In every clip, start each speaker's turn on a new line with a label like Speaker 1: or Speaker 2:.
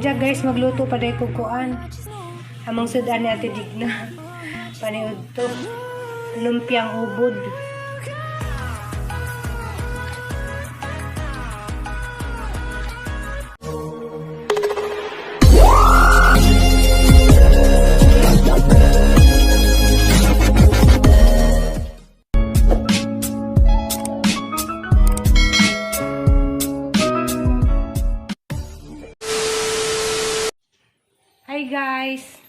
Speaker 1: Diyan guys, magluto pa dahil kukuan. Amang sudan ni Ate Digna. Paniod to. Lumpiang ubod. Hi guys,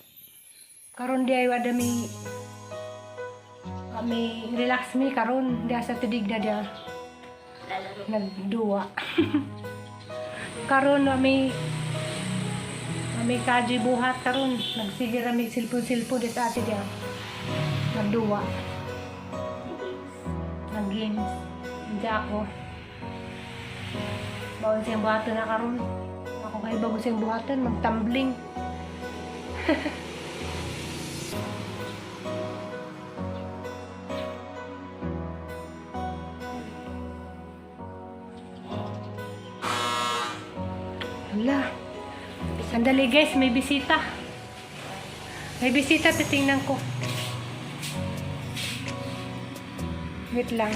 Speaker 1: karon di ay wada mi relax mi karon di asa tidig na dia nagduwa. Karon may kaji buhat karon nagsigir mi silpon di sa ati dia nagduwa. Nag-games di ako. Bawon siyang buhatan na karon. Ako kay bago siyang buhatan magtumbling. Hala. Sandali guys, may bisita. May bisita, titingnan ko. Wait lang.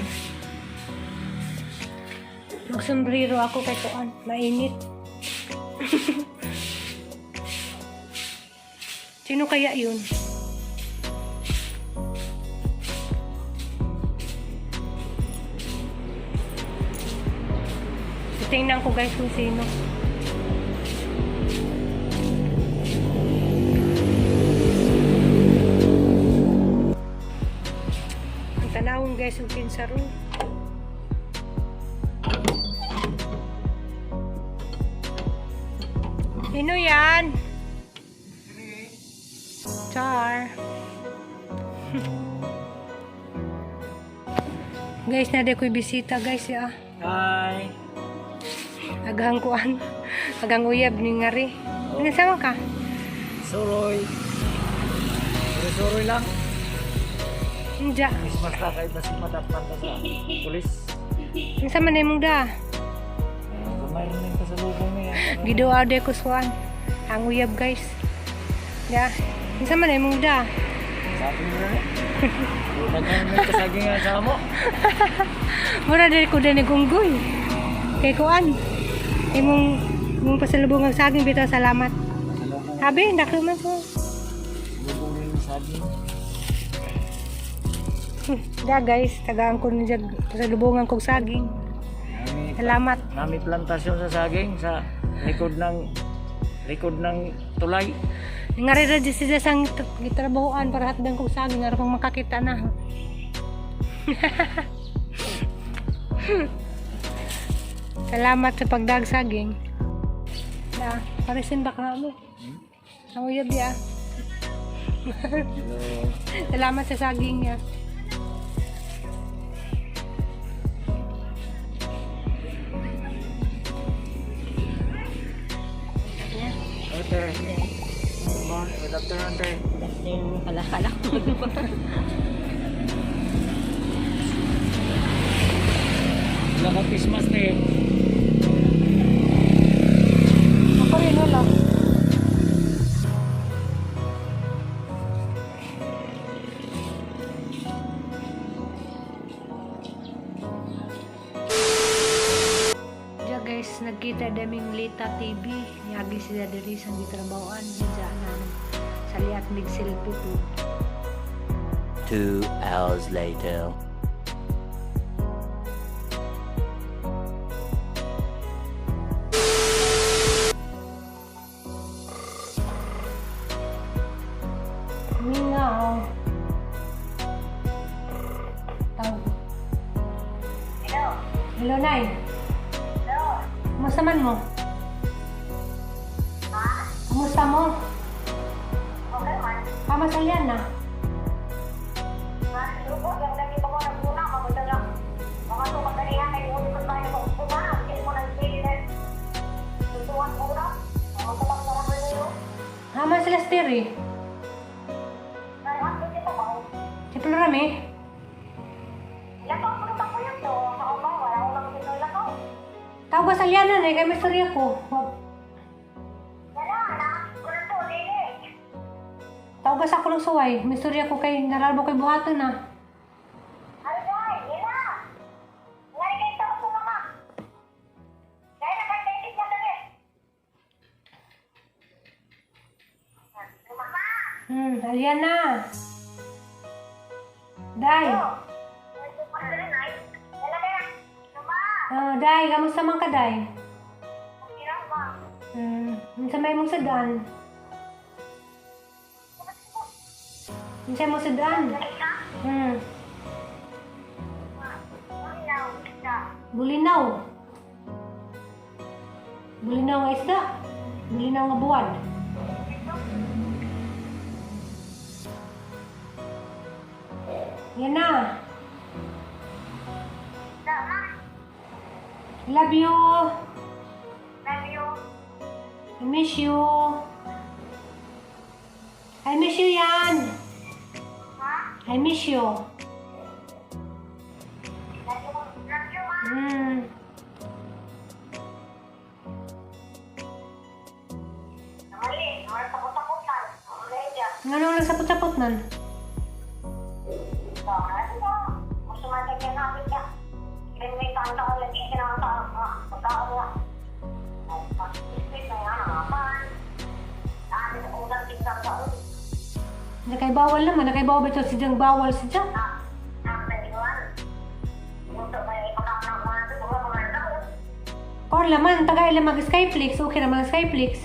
Speaker 1: Magsombrero ako kay Tuan. Mainit. Sino kaya yun? Tingnan ko guys kung sino. Ang tanawin guys yung kinsaro. Sino yan? Char. Guys, nade ko'y bisita guys ya.
Speaker 2: Hi.
Speaker 1: Agang kuan. Agang uyab ni ngari. Nasama ka?
Speaker 2: Suroy. Suroy lang.
Speaker 1: Hindi.
Speaker 2: Christmas na kahit nasi madapan na sa pulis.
Speaker 1: Nasama na mong da?
Speaker 2: Mayroon na yung kasalubong niya.
Speaker 1: Gidoa de ko suan. Ang uyab guys. Da. Nasama na mong da?
Speaker 2: Sabi mo na. Nagkaroon na yung kasaging nga sa mo.
Speaker 1: Mura dari ko din gunggoy. Kay kuan. Imong pasalubong ang saging bitaw salamat. Habi, ndako man ko.
Speaker 2: Salubong yung saging.
Speaker 1: Da guys, tagaan ko ni pasalubongan kog saging. Salamat.
Speaker 2: Nami plantasyon sa saging sa likod ng tulay.
Speaker 1: Ngari ra di sila sang gitrabahoan para hatdan kog saging aron kong makakita na. Salamat sa pagdag saging. Da, parisin ba ka mo? Ang uyab ya. Salamat sa saging niya.
Speaker 2: Okay. Good afternoon, Tay.
Speaker 3: Kala ko.
Speaker 2: Wala ka Christmas, Tay.
Speaker 1: Ako rin wala. Diya guys, nagkita daming Lita TV. Niyagi sila diri sa gitrabahoan. Diya na saliat mig selfie po.
Speaker 4: 2 hours later.
Speaker 1: Mingaw. Hello. Hello, Nay. Hello. Kumusta man mo? Ha? Kumusta mo? Okay man. Pamasalyan na.
Speaker 5: Lupo, yung dati pa ko nagmuna, mabuta lang. Mga sumagalihan ay ulit pa tayo kung pumarap. Hindi mo nag-pilitin. Tutuan ko na. Mga sabang naman na yun.
Speaker 1: Haman sila stiri.
Speaker 5: Naiwan ko dito ba?
Speaker 1: Si Plurami.
Speaker 5: Lakaw ko naman ko yun to. Sa umang, wala ko lang pinulakaw.
Speaker 1: Tao ba salyanan eh, kay may storya ko.
Speaker 5: Yan na,
Speaker 1: Ugas ako ng suway. Misturya ko kay naralbo kay buhaton na.
Speaker 5: Ay, guys, yun na. Ngari kayo ito sa mama. Kaya nakatipid na kami. Mama!
Speaker 1: Alian na. Day. Day, kamusta man ka, Day? Minsan may mong sadaan. Minsan mo sadaan. Bulinaw. Bulinaw nga isda. Bulinaw nga buwan. Yan na. Love you. I miss you. I miss you yan. I miss you. Ano lang sapot-sapot man? Nakay bawal naman, nakay bawal ito sidyang bawal sidya. Or laman, tagay lang mag-Skyflix, okay naman ang Skyflix.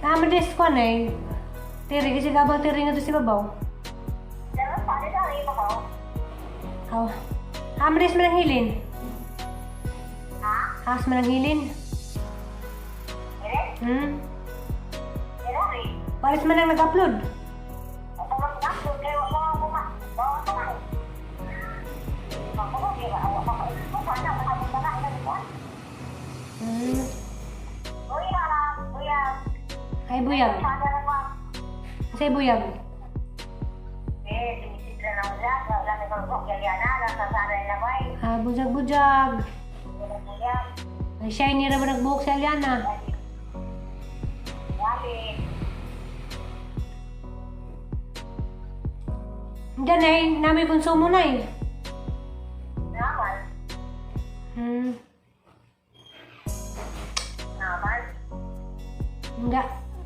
Speaker 1: Haman des ko na eh. Tiri, kasi gabaw tiri nga to si babaw. Oh. Haman des man ang hilin. Has man ang hilin. Paris man ang nag-upload. Ay, buyag. Say buyag. Bujag-bujag. Ay, shiny ra ba nagbuhok si Aliana? Diyan ay, nami konsumo na eh.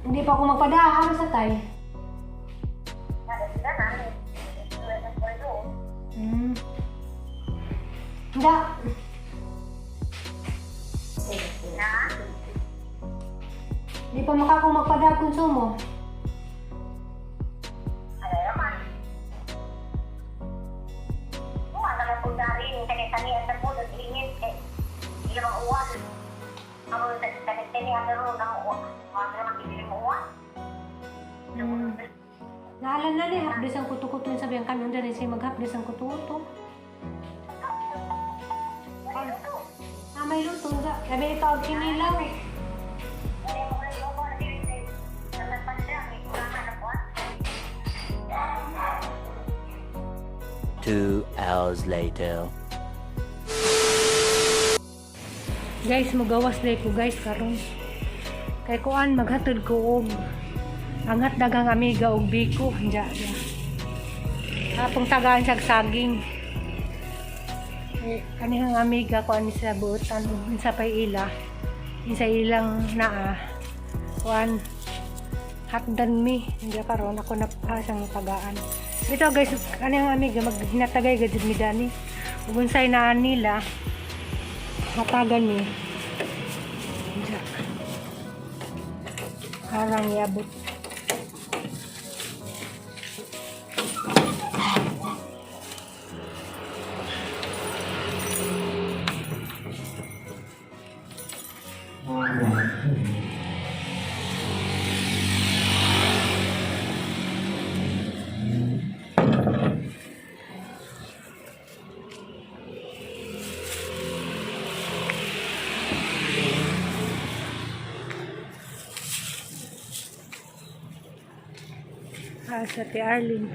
Speaker 1: Hindi pa ako magpadahang sa tay. Hindi. Hindi pa makakong magpadahang konsumo. Naalan na rin, hapdes ang kuto-kuto yung sabihan kanon dyan siya maghapdes ang kuto-kuto. May luto nga. Sabi ito ang kinilaw.
Speaker 4: Two hours later.
Speaker 1: Guys, magawas na ko guys karon. Kay kuan maghatod ko og angat dagang amiga og biko nya. Apong tagaan siya saging. Kanihang amiga ko ani sa buotan sa paila. Isa ilang naa. Kuan hatdan mi nya karon ako napasang tagaan. Dito guys, kanihang amiga maghinatagay gid mi dani. Ug unsay naa nila hatagan mi. Harang yabot. taas sa Ate Arlene.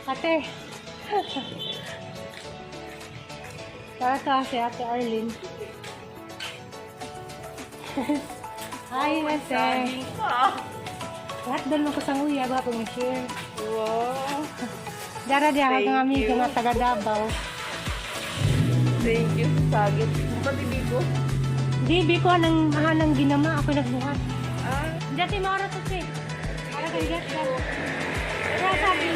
Speaker 1: Ate. Para sa si Ate Arlene. Hi, Ate. Lahat doon mo ko sa nguya, ba pong share.
Speaker 3: Wow.
Speaker 1: Dara di ako ng amigo na taga Davao.
Speaker 3: Thank you. Sagit. Pati Bigo.
Speaker 1: Di, biko nang mahanang ginama, ako nagbuhat.
Speaker 3: Ah.
Speaker 1: Dati maura to siya. Para kang get ka. Kaya sabi,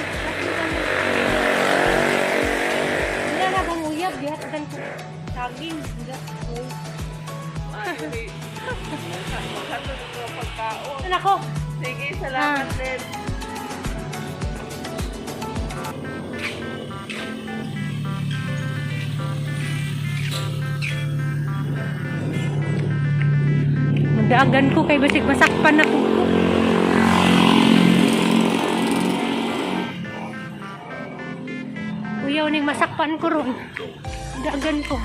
Speaker 1: hindi na kang uyab, dihat kan saging.
Speaker 3: Magkatulog ko pagkaon.
Speaker 1: Anak ko,
Speaker 3: Sige, salamat din.
Speaker 1: magdaagan ko kay basig masakpan na po ko. Uyaw ning masakpan ko ron. Daagan ko.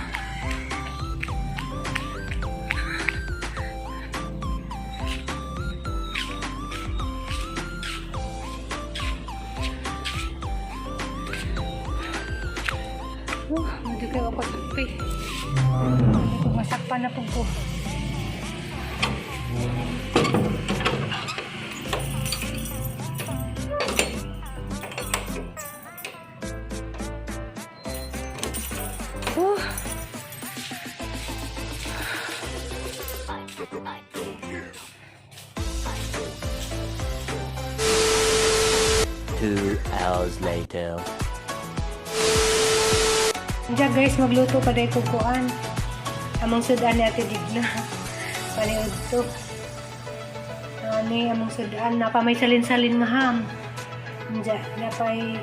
Speaker 1: Hindi kayo ako sapi. Masakpan na po ko. Oh.
Speaker 4: 2 hours later.
Speaker 1: Diyan guys, magluto pa dahil kukuan. Amang sudan ni Ate Digna. Paniod to. Amang sudan. Napa may salin-salin nga ham. Diyan, napay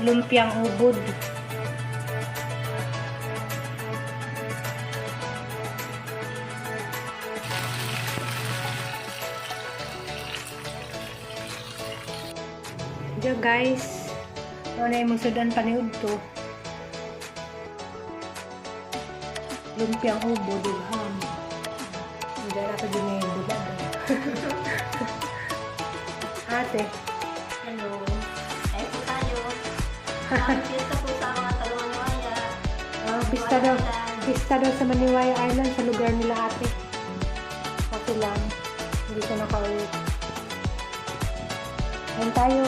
Speaker 1: lumpiang ubod. Diyan guys. Ano na yung sudan paniod to. Lumpiang ubod, ham. Hindi na ako din yung bulan. Ate.
Speaker 3: Hello. Ay po tayo. Pista po sa mga Talawaya.
Speaker 1: Pista daw sa Maniwaya Island sa lugar nila ate. Kasi lang, hindi ko nakauwi. Ayun tayo.